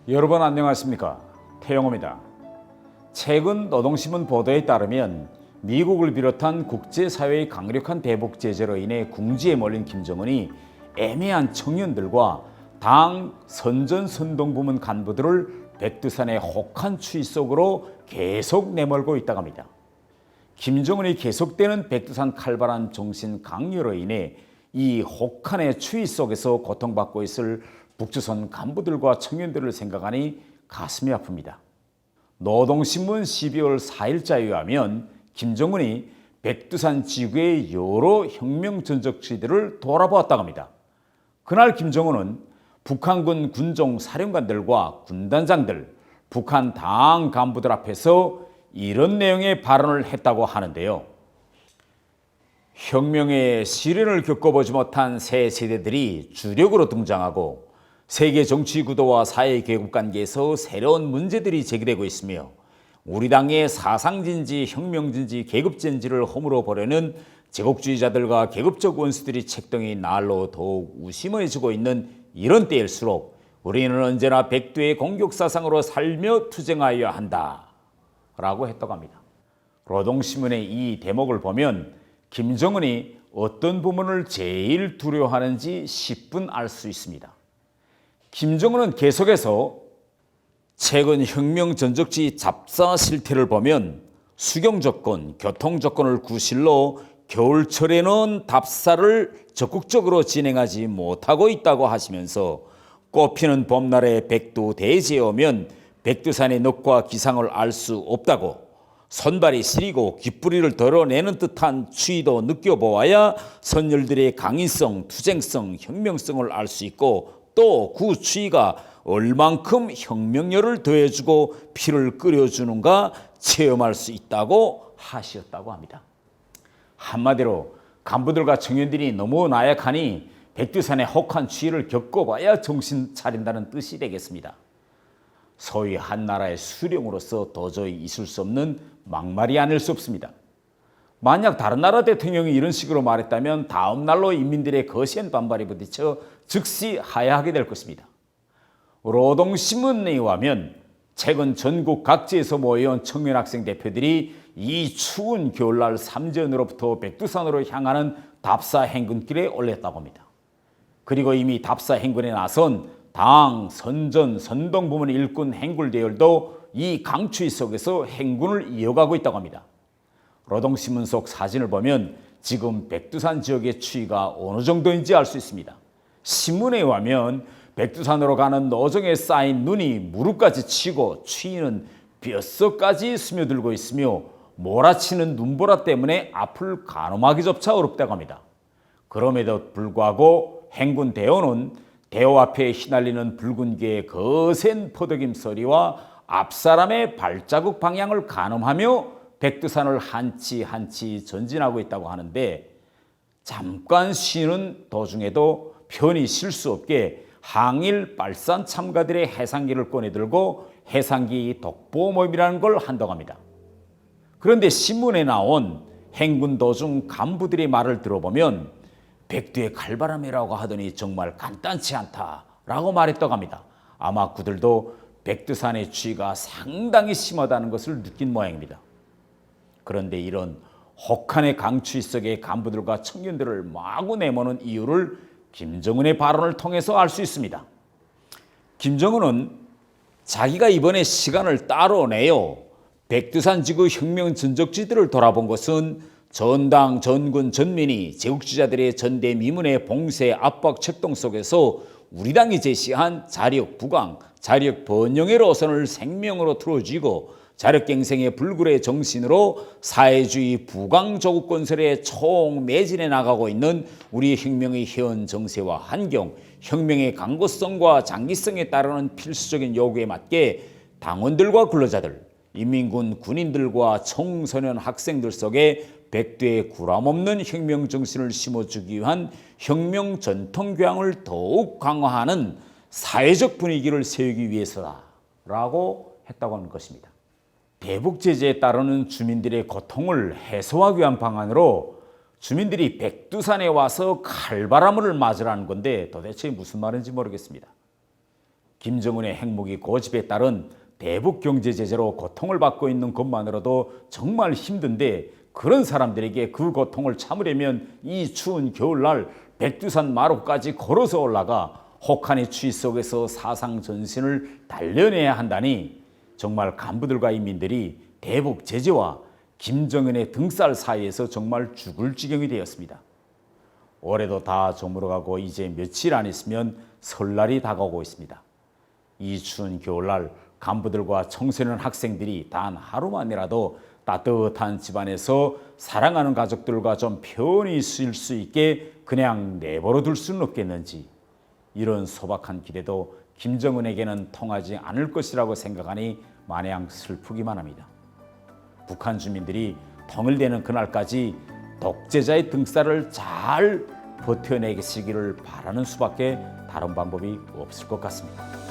여러분 안녕하십니까? 태영호입니다. 최근 노동신문 보도에 따르면 미국을 비롯한 국제사회의 강력한 대북 제재로 인해 궁지에 몰린 김정은이 애매한 청년들과 당 선전선동부문 간부들을 백두산의 혹한 추위 속으로 계속 내몰고 있다고 합니다. 김정은이 계속되는 백두산 칼바람 정신 강요로 인해 이 혹한의 추위 속에서 고통받고 있을 북조선 간부들과 청년들을 생각하니 가슴이 아픕니다. 노동신문 12월 4일자에 의하면 김정은이 백두산 지구의 여러 혁명 전적지들을 돌아보았다고 합니다. 그날 김정은은 북한군 군종 사령관들과 군단장들, 북한 당 간부들 앞에서 이런 내용의 발언을 했다고 하는데요. 혁명의 시련을 겪어보지 못한 새 세대들이 주력으로 등장하고 세계 정치 구도와 사회 계급 관계에서 새로운 문제들이 제기되고 있으며 우리 당의 사상진지, 혁명진지, 계급진지를 허물어 보려는 제국주의자들과 계급적 원수들이 책동이 날로 더욱 우심해지고 있는 이런 때일수록 우리는 언제나 백두의 공격사상으로 살며 투쟁하여야 한다 라고 했다고 합니다. 노동신문의 이 대목을 보면 김정은이 어떤 부분을 제일 두려워하는지 10분 알 수 있습니다. 김정은은 계속해서 최근 혁명 전적지 잡사 실태를 보면 수경 조건, 교통 조건을 구실로 겨울철에는 답사를 적극적으로 진행하지 못하고 있다고 하시면서 꽃피는 봄날에 백두 대지에 오면 백두산의 넉과 기상을 알 수 없다고 손발이 시리고 귓부리를 덜어내는 듯한 추위도 느껴보아야 선열들의 강인성, 투쟁성, 혁명성을 알 수 있고 또 그 추위가 얼만큼 혁명열을 더해주고 피를 끓여주는가 체험할 수 있다고 하셨다고 합니다. 한마디로 간부들과 청년들이 너무 나약하니 백두산의 혹한 추위를 겪어봐야 정신 차린다는 뜻이 되겠습니다. 소위 한 나라의 수령으로서 도저히 있을 수 없는 막말이 아닐 수 없습니다. 만약 다른 나라 대통령이 이런 식으로 말했다면 다음 날로 인민들의 거센 반발이 부딪혀 즉시 하야하게 될 것입니다. 노동신문에 의하면 최근 전국 각지에서 모여온 청년 학생 대표들이 이 추운 겨울날 삼전으로부터 백두산으로 향하는 답사 행군길에 올렸다고 합니다. 그리고 이미 답사 행군에 나선 당, 선전, 선동부문 일꾼 행굴 대열도 이 강추위 속에서 행군을 이어가고 있다고 합니다. 노동신문 속 사진을 보면 지금 백두산 지역의 추위가 어느 정도인지 알 수 있습니다. 신문에 의하면 백두산으로 가는 노정에 쌓인 눈이 무릎까지 치고 추위는 뼛속까지 스며들고 있으며 몰아치는 눈보라 때문에 앞을 가늠하기조차 어렵다고 합니다. 그럼에도 불구하고 행군 대원은 대호 앞에 휘날리는 붉은 개의 거센 포덕임 소리와 앞사람의 발자국 방향을 가늠하며 백두산을 한치 한치 전진하고 있다고 하는데 잠깐 쉬는 도중에도 편히 쉴 수 없게 항일 빨산 참가들의 해상기를 꺼내들고 해상기 독보 모임이라는 걸 한다고 합니다. 그런데 신문에 나온 행군 도중 간부들의 말을 들어보면 백두의 칼바람이라고 하더니 정말 간단치 않다라고 말했다고 합니다. 아마 그들도 백두산의 추위가 상당히 심하다는 것을 느낀 모양입니다. 그런데 이런 혹한의 강추위 속의 간부들과 청년들을 마구 내모는 이유를 김정은의 발언을 통해서 알 수 있습니다. 김정은은 자기가 이번에 시간을 따로 내요 백두산 지구 혁명 전적지들을 돌아본 것은 전당, 전군, 전민이 제국주의자들의 전대미문의 봉쇄, 압박, 책동 속에서 우리 당이 제시한 자력 부강, 자력 번영의 노선을 생명으로 틀어쥐고 자력갱생의 불굴의 정신으로 사회주의 부강조국 건설에 총매진해 나가고 있는 우리 혁명의 현 정세와 환경, 혁명의 강고성과 장기성에 따르는 필수적인 요구에 맞게 당원들과 근로자들, 인민군 군인들과 청소년 학생들 속에 백두의 구람없는 혁명 정신을 심어주기 위한 혁명 전통 교양을 더욱 강화하는 사회적 분위기를 세우기 위해서다라고 했다고 하는 것입니다. 대북 제재에 따르는 주민들의 고통을 해소하기 위한 방안으로 주민들이 백두산에 와서 칼바람을 맞으라는 건데 도대체 무슨 말인지 모르겠습니다. 김정은의 핵무기 고집에 따른 대북 경제 제재로 고통을 받고 있는 것만으로도 정말 힘든데, 그런 사람들에게 그 고통을 참으려면 이 추운 겨울날 백두산 마루까지 걸어서 올라가 혹한의 추위 속에서 사상 전신을 단련해야 한다니, 정말 간부들과 인민들이 대북 제재와 김정은의 등살 사이에서 정말 죽을 지경이 되었습니다. 올해도 다 저물어가고 이제 며칠 안 있으면 설날이 다가오고 있습니다. 이 추운 겨울날 간부들과 청소년 학생들이 단 하루만이라도 따뜻한 집안에서 사랑하는 가족들과 좀 편히 있을 수 있게 그냥 내버려 둘 수는 없겠는지, 이런 소박한 기대도 김정은에게는 통하지 않을 것이라고 생각하니 마냥 슬프기만 합니다. 북한 주민들이 통일되는 그날까지 독재자의 등살을 잘 버텨내시기를 바라는 수밖에 다른 방법이 없을 것 같습니다.